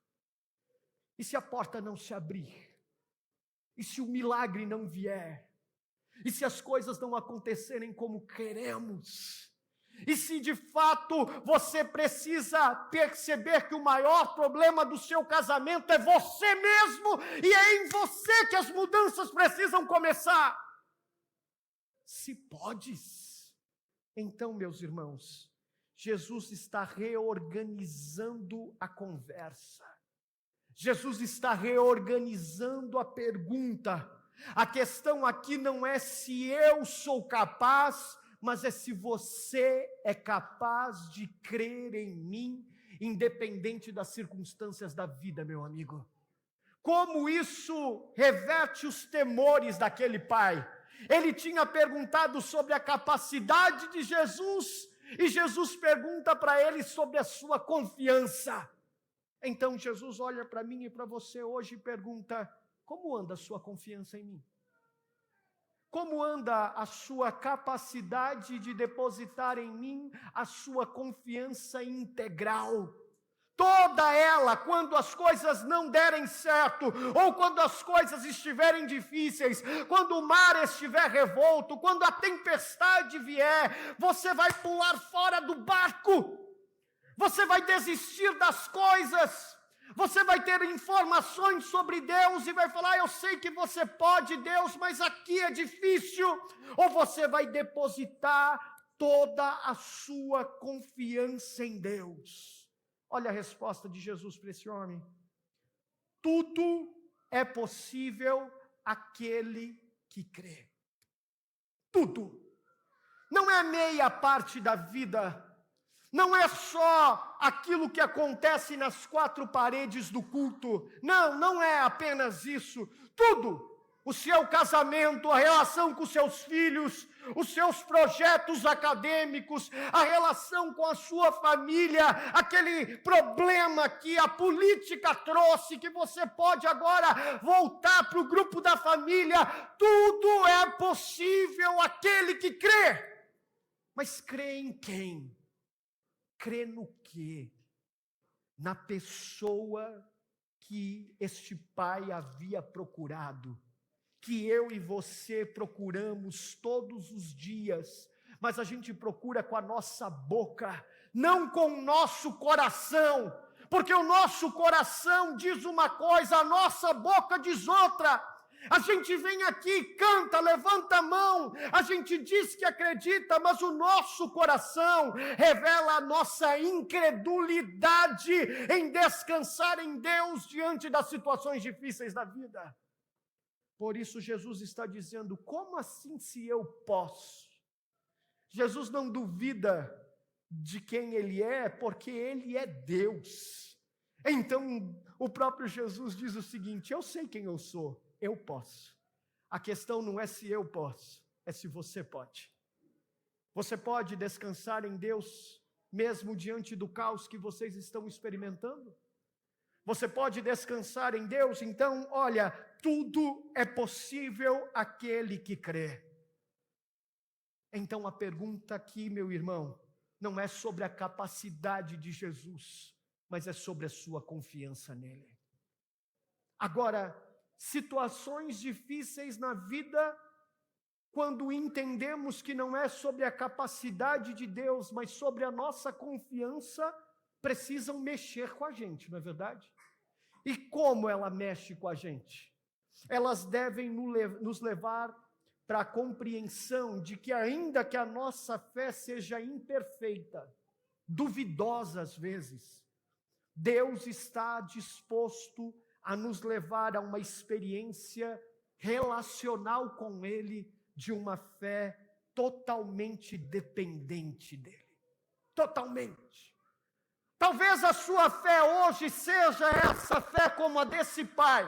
E se a porta não se abrir? E se o milagre não vier? E se as coisas não acontecerem como queremos? E se de fato você precisa perceber que o maior problema do seu casamento é você mesmo, e é em você que as mudanças precisam começar? Se podes. Então, meus irmãos, Jesus está reorganizando a conversa. Jesus está reorganizando a pergunta. A questão aqui não é se eu sou capaz, mas é se você é capaz de crer em mim, independente das circunstâncias da vida, meu amigo. Como isso reverte os temores daquele pai. Ele tinha perguntado sobre a capacidade de Jesus, e Jesus pergunta para ele sobre a sua confiança. Então Jesus olha para mim e para você hoje e pergunta: como anda a sua confiança em mim? Como anda a sua capacidade de depositar em mim a sua confiança integral? Toda ela, quando as coisas não derem certo, ou quando as coisas estiverem difíceis, quando o mar estiver revolto, quando a tempestade vier, você vai pular fora do barco, você vai desistir das coisas, você vai ter informações sobre Deus e vai falar: eu sei que você pode, Deus, mas aqui é difícil. Ou você vai depositar toda a sua confiança em Deus. Olha a resposta de Jesus para esse homem: tudo é possível àquele que crê. Tudo. Não é meia parte da vida. Não é só aquilo que acontece nas 4 paredes do culto. Não, não é apenas isso. Tudo. O seu casamento, a relação com seus filhos, os seus projetos acadêmicos, a relação com a sua família, aquele problema que a política trouxe, que você pode agora voltar para o grupo da família. Tudo é possível àquele que crê. Mas crê em quem? Crê no quê? Na pessoa que este pai havia procurado, que eu e você procuramos todos os dias, mas a gente procura com a nossa boca, não com o nosso coração, porque o nosso coração diz uma coisa, a nossa boca diz outra. A gente vem aqui, canta, levanta a mão, a gente diz que acredita, mas o nosso coração revela a nossa incredulidade em descansar em Deus diante das situações difíceis da vida. Por isso Jesus está dizendo: como assim se eu posso? Jesus não duvida de quem ele é, porque ele é Deus. Então o próprio Jesus diz o seguinte: eu sei quem eu sou. Eu posso. A questão não é se eu posso, é se você pode. Você pode descansar em Deus, mesmo diante do caos que vocês estão experimentando? Você pode descansar em Deus? Então, olha, tudo é possível àquele que crê. Então a pergunta aqui, meu irmão, não é sobre a capacidade de Jesus, mas é sobre a sua confiança nele. Agora, situações difíceis na vida, quando entendemos que não é sobre a capacidade de Deus, mas sobre a nossa confiança, precisam mexer com a gente, não é verdade? E como ela mexe com a gente? Elas devem nos levar para a compreensão de que, ainda que a nossa fé seja imperfeita, duvidosa às vezes, Deus está disposto a nos levar a uma experiência relacional com Ele, de uma fé totalmente dependente dEle. Totalmente. Talvez a sua fé hoje seja essa fé como a desse pai,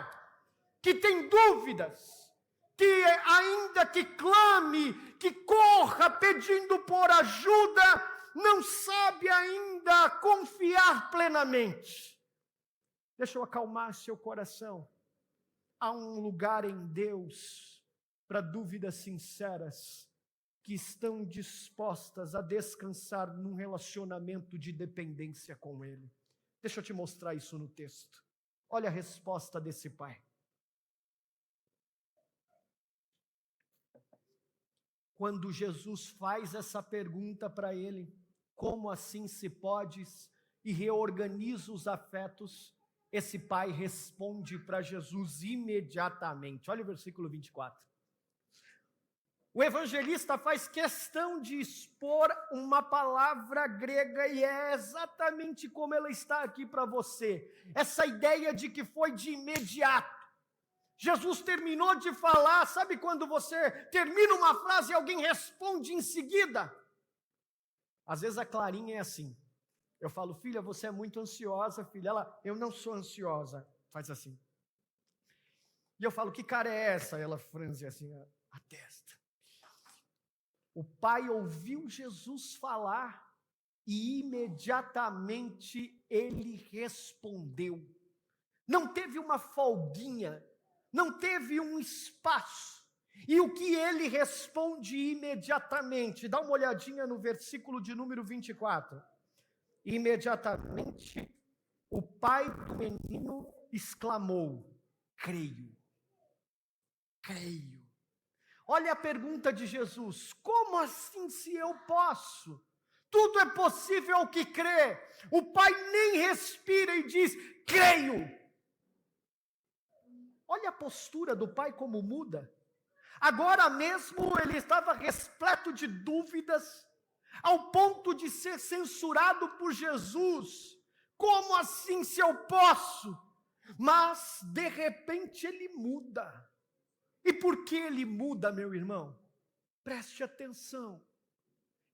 que tem dúvidas, que ainda que clame, que corra pedindo por ajuda, não sabe ainda confiar plenamente. Deixa eu acalmar seu coração. Há um lugar em Deus para dúvidas sinceras, que estão dispostas a descansar num relacionamento de dependência com Ele. Deixa eu te mostrar isso no texto. Olha a resposta desse pai. Quando Jesus faz essa pergunta para ele, como assim se podes, e reorganiza os afetos, esse pai responde para Jesus imediatamente. Olha o versículo 24. O evangelista faz questão de expor uma palavra grega e é exatamente como ela está aqui para você. Essa ideia de que foi de imediato. Jesus terminou de falar, sabe quando você termina uma frase e alguém responde em seguida? Às vezes a Clarinha é assim. Eu falo, filha, você é muito ansiosa, filha. Ela, eu não sou ansiosa. Faz assim. E eu falo, que cara é essa? Ela franze assim a testa. O pai ouviu Jesus falar e imediatamente ele respondeu. Não teve uma folguinha, não teve um espaço. E o que ele responde imediatamente? Dá uma olhadinha no versículo de número 24. Imediatamente, o pai do menino exclamou: creio. Creio. Olha a pergunta de Jesus: como assim se eu posso? Tudo é possível ao que crê. O pai nem respira e diz: creio. Olha a postura do pai como muda. Agora mesmo ele estava repleto de dúvidas, ao ponto de ser censurado por Jesus. Como assim se eu posso? Mas de repente ele muda. E por que ele muda, meu irmão? Preste atenção.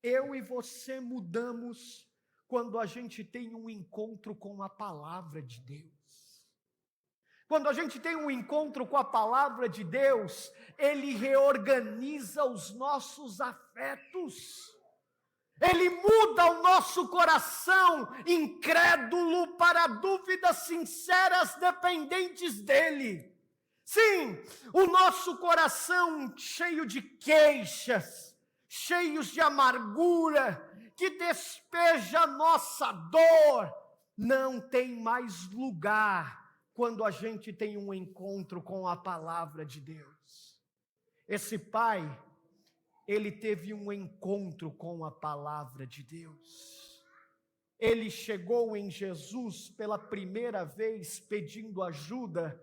Eu e você mudamos quando a gente tem um encontro com a palavra de Deus. Quando a gente tem um encontro com a palavra de Deus, Ele reorganiza os nossos afetos. Ele muda o nosso coração incrédulo para dúvidas sinceras dependentes dEle. Sim, o nosso coração cheio de queixas, cheios de amargura, que despeja nossa dor, não tem mais lugar quando a gente tem um encontro com a palavra de Deus. Esse pai, ele teve um encontro com a palavra de Deus. Ele chegou em Jesus pela primeira vez pedindo ajuda,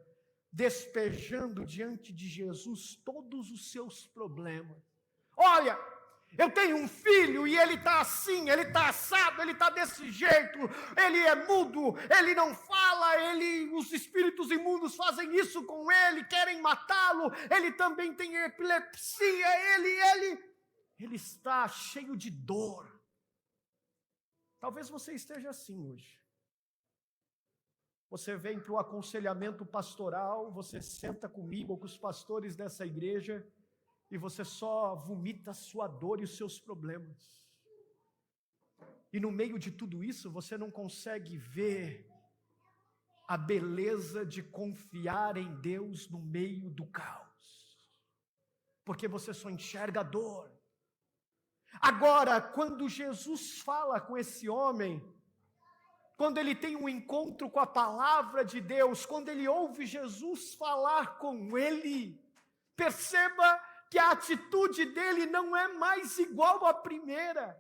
despejando diante de Jesus todos os seus problemas. Olha, eu tenho um filho e ele está assim, ele está assado, ele está desse jeito, ele é mudo, ele não fala, os espíritos imundos fazem isso com ele, querem matá-lo, ele também tem epilepsia, ele está cheio de dor. Talvez você esteja assim hoje. Você vem para o aconselhamento pastoral, você senta comigo ou com os pastores dessa igreja e você só vomita a sua dor e os seus problemas. E no meio de tudo isso, você não consegue ver a beleza de confiar em Deus no meio do caos. Porque você só enxerga a dor. Agora, quando Jesus fala com esse homem, quando ele tem um encontro com a palavra de Deus, quando ele ouve Jesus falar com ele, perceba que a atitude dele não é mais igual à primeira.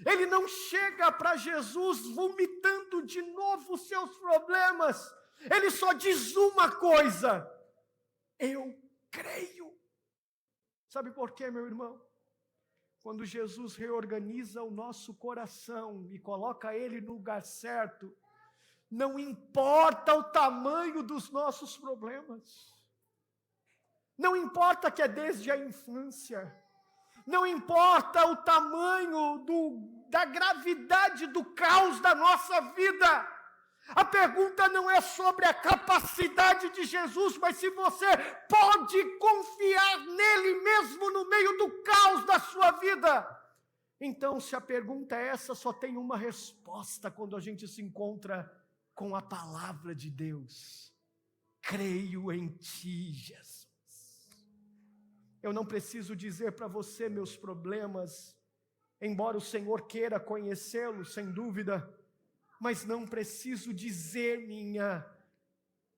Ele não chega para Jesus vomitando de novo os seus problemas. Ele só diz uma coisa: eu creio. Sabe por quê, meu irmão? Quando Jesus reorganiza o nosso coração e coloca ele no lugar certo, não importa o tamanho dos nossos problemas, não importa que é desde a infância, não importa o tamanho da gravidade do caos da nossa vida. A pergunta não é sobre a capacidade de Jesus, mas se você pode confiar nele mesmo no meio do caos da sua vida. Então, se a pergunta é essa, só tem uma resposta quando a gente se encontra com a palavra de Deus. Creio em ti, Jesus. Eu não preciso dizer para você meus problemas, embora o Senhor queira conhecê-los, sem dúvida, mas não preciso dizer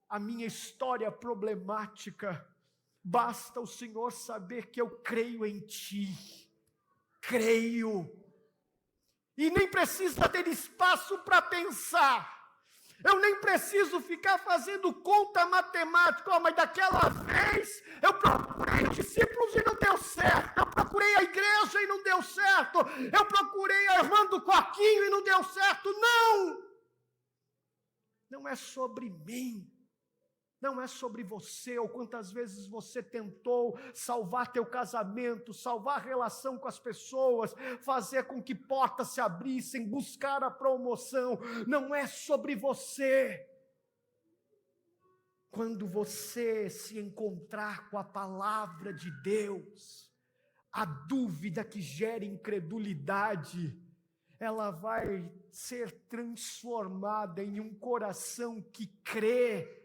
a minha história problemática. Basta o Senhor saber que eu creio em ti. Creio. E nem precisa ter espaço para pensar. Eu nem preciso ficar fazendo conta matemática. Mas daquela vez eu procurei discípulos e não deu certo. Eu procurei a igreja e não deu certo. Eu procurei a irmã do Coquinho e não deu certo. Não! Não é sobre mim. Não é sobre você, ou quantas vezes você tentou salvar teu casamento, salvar a relação com as pessoas, fazer com que portas se abrissem, buscar a promoção. Não é sobre você. Quando você se encontrar com a palavra de Deus, a dúvida que gera incredulidade, ela vai ser transformada em um coração que crê,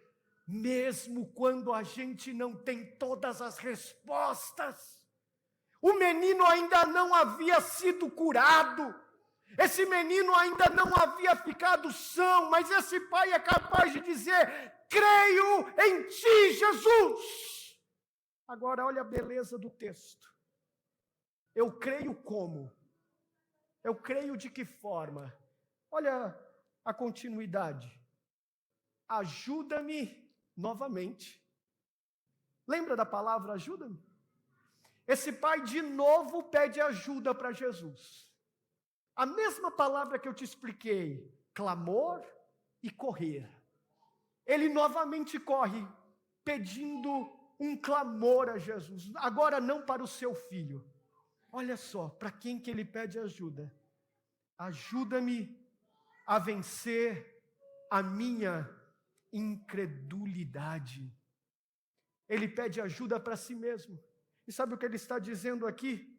mesmo quando a gente não tem todas as respostas. O menino ainda não havia sido curado, esse menino ainda não havia ficado são, mas esse pai é capaz de dizer: creio em ti, Jesus. Agora olha a beleza do texto. Eu creio como? Eu creio de que forma? Olha a continuidade. Ajuda-me novamente. Lembra da palavra ajuda-me? Esse pai de novo pede ajuda para Jesus. A mesma palavra que eu te expliquei, clamor e correr. Ele novamente corre, pedindo um clamor a Jesus. Agora não para o seu filho. Olha só, para quem que ele pede ajuda? Ajuda-me a vencer a minha incredulidade. Ele pede ajuda para si mesmo. E sabe o que ele está dizendo aqui?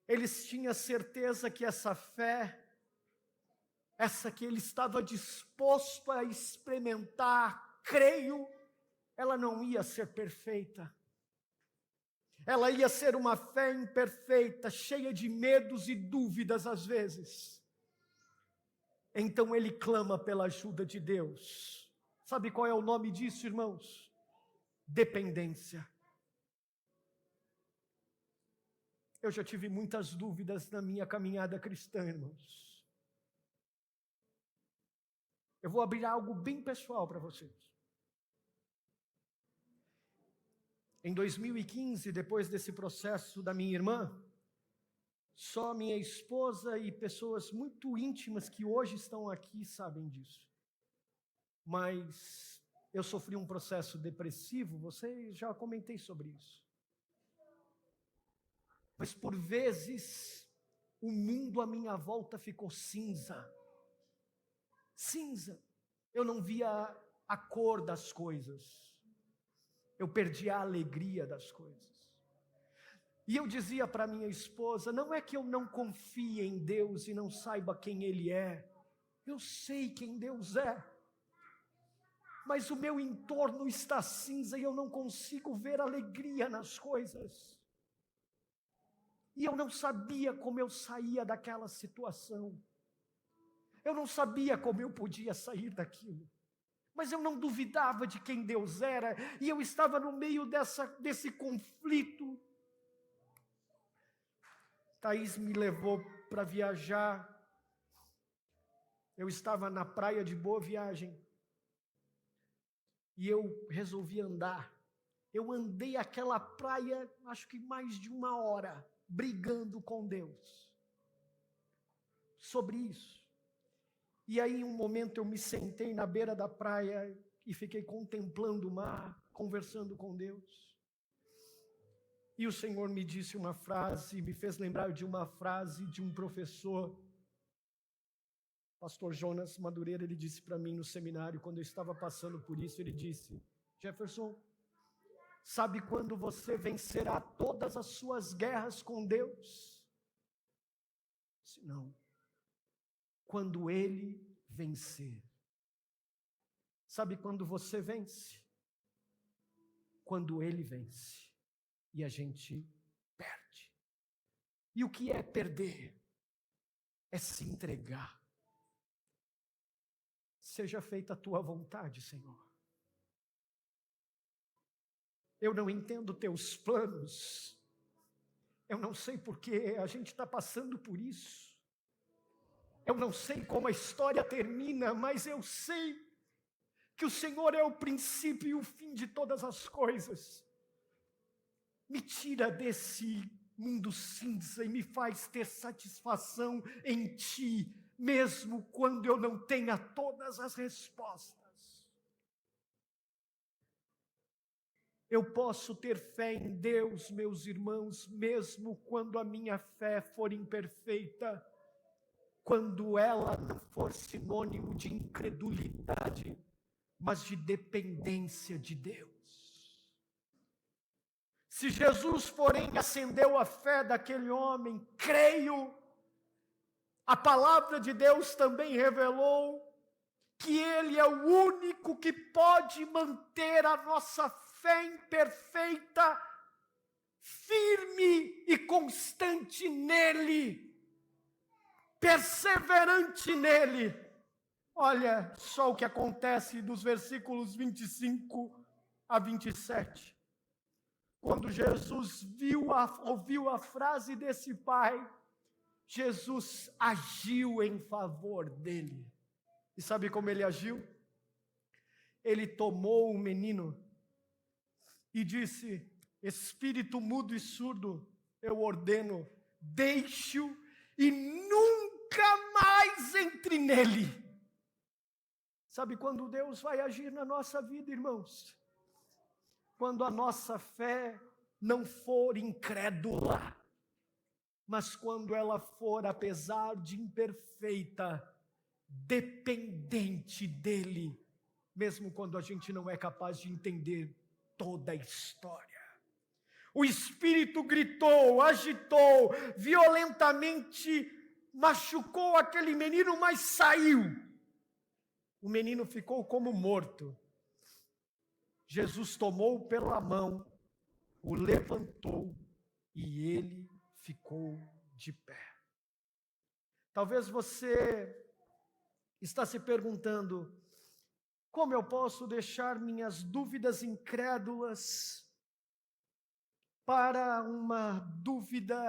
Ele tinha certeza que essa fé, essa que ele estava disposto a experimentar, creio, ela não ia ser perfeita. Ela ia ser uma fé imperfeita, cheia de medos e dúvidas às vezes. Então ele clama pela ajuda de Deus. Sabe qual é o nome disso, irmãos? Dependência. Eu já tive muitas dúvidas na minha caminhada cristã, irmãos. Eu vou abrir algo bem pessoal para vocês. Em 2015, depois desse processo da minha irmã, só minha esposa e pessoas muito íntimas que hoje estão aqui sabem disso. Mas eu sofri um processo depressivo, já comentei sobre isso. Mas por vezes, o mundo à minha volta ficou cinza. Cinza. eu não via a cor das coisas, eu perdi a alegria das coisas. E eu dizia para minha esposa, não é que eu não confie em Deus e não saiba quem Ele é, eu sei quem Deus é, mas o meu entorno está cinza e eu não consigo ver alegria nas coisas. E eu não sabia como eu saía daquela situação, eu não sabia como eu podia sair daquilo. Mas eu não duvidava de quem Deus era, e eu estava no meio desse conflito. Thaís me levou para viajar, eu estava na praia de Boa Viagem, e eu resolvi andar. Eu andei aquela praia, acho que mais de 1 hora, brigando com Deus, sobre isso. E aí, em um momento, eu me sentei na beira da praia e fiquei contemplando o mar, conversando com Deus. E o Senhor me disse uma frase, me fez lembrar de uma frase de um professor, pastor Jonas Madureira. Ele disse para mim no seminário, quando eu estava passando por isso, ele disse: Jefferson, sabe quando você vencerá todas as suas guerras com Deus? Eu disse, não. Quando Ele vencer. Sabe quando você vence? Quando Ele vence. E a gente perde. E o que é perder? É se entregar. Seja feita a tua vontade, Senhor. Eu não entendo teus planos. Eu não sei porque a gente está passando por isso. Eu não sei como a história termina, mas eu sei que o Senhor é o princípio e o fim de todas as coisas. Me tira desse mundo cinza e me faz ter satisfação em Ti, mesmo quando eu não tenha todas as respostas. Eu posso ter fé em Deus, meus irmãos, mesmo quando a minha fé for imperfeita, quando ela não for sinônimo de incredulidade, mas de dependência de Deus. Se Jesus, porém, acendeu a fé daquele homem, creio, a palavra de Deus também revelou que Ele é o único que pode manter a nossa fé imperfeita, firme e constante nele, perseverante nele. Olha só o que acontece dos versículos 25 a 27. Quando Jesus ouviu a frase desse pai, Jesus agiu em favor dele. E sabe como ele agiu? Ele tomou o menino e disse: espírito mudo e surdo, eu ordeno, deixe-o e nunca mais entre nele. Sabe quando Deus vai agir na nossa vida, irmãos? Quando a nossa fé não for incrédula, mas quando ela for, apesar de imperfeita, dependente dele, mesmo quando a gente não é capaz de entender toda a história. O Espírito gritou, agitou, violentamente machucou aquele menino, mas saiu. O menino ficou como morto. Jesus tomou pela mão, o levantou e ele ficou de pé. Talvez você está se perguntando: como eu posso deixar minhas dúvidas incrédulas para uma dúvida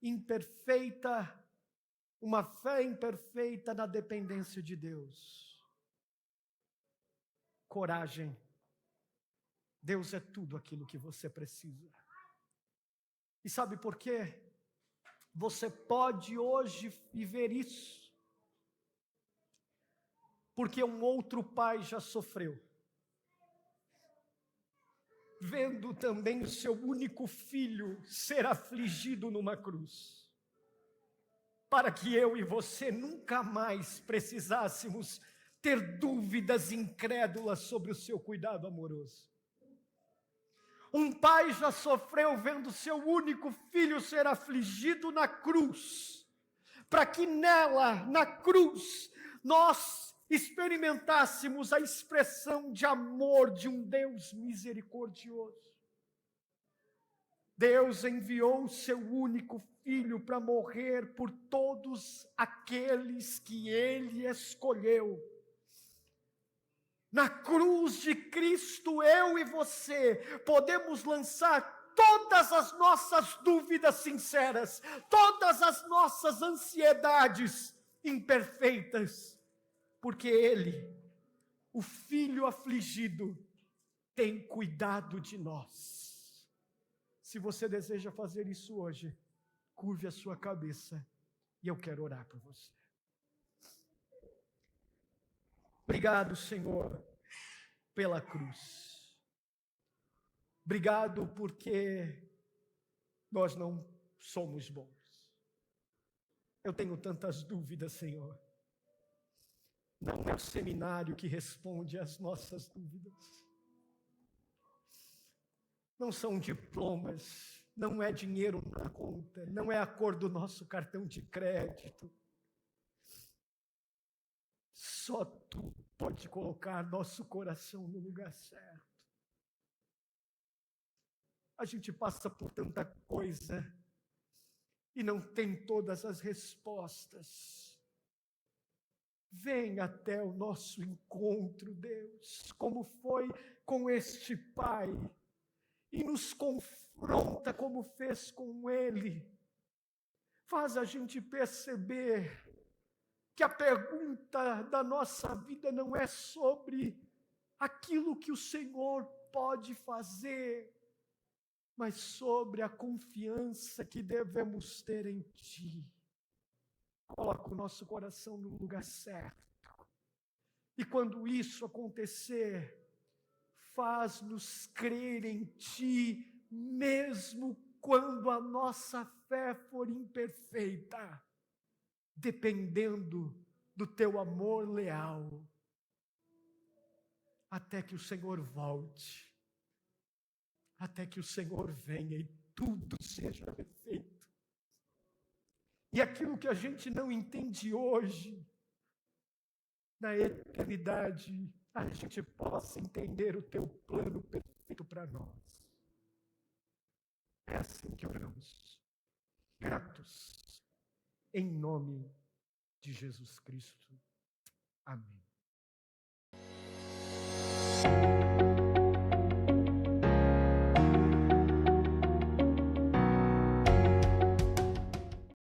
imperfeita, uma fé imperfeita na dependência de Deus? Coragem. Deus é tudo aquilo que você precisa. E sabe por quê? Você pode hoje viver isso, porque um outro pai já sofreu, vendo também o seu único filho ser afligido numa cruz, para que eu e você nunca mais precisássemos ter dúvidas incrédulas sobre o seu cuidado amoroso. Um pai já sofreu vendo seu único filho ser afligido na cruz, para que nela, na cruz, nós experimentássemos a expressão de amor de um Deus misericordioso. Deus enviou o seu único filho para morrer por todos aqueles que ele escolheu. Na cruz de Cristo, eu e você podemos lançar todas as nossas dúvidas sinceras, todas as nossas ansiedades imperfeitas, porque Ele, o Filho afligido, tem cuidado de nós. Se você deseja fazer isso hoje, curve a sua cabeça e eu quero orar por você. Obrigado, Senhor, pela cruz. Obrigado porque nós não somos bons. Eu tenho tantas dúvidas, Senhor. Não é o seminário que responde às nossas dúvidas. Não são diplomas, não é dinheiro na conta, não é a cor do nosso cartão de crédito. Só Tu pode colocar nosso coração no lugar certo. A gente passa por tanta coisa e não tem todas as respostas. Vem até o nosso encontro, Deus, como foi com este pai, e nos confronta como fez com ele. Faz a gente perceber que a pergunta da nossa vida não é sobre aquilo que o Senhor pode fazer, mas sobre a confiança que devemos ter em Ti. Coloca o nosso coração no lugar certo. E quando isso acontecer, faz-nos crer em Ti, mesmo quando a nossa fé for imperfeita, dependendo do Teu amor leal, até que o Senhor volte, até que o Senhor venha e tudo seja perfeito. E aquilo que a gente não entende hoje, na eternidade, a gente possa entender o Teu plano perfeito para nós. É assim que oramos, gratos, em nome de Jesus Cristo. Amém.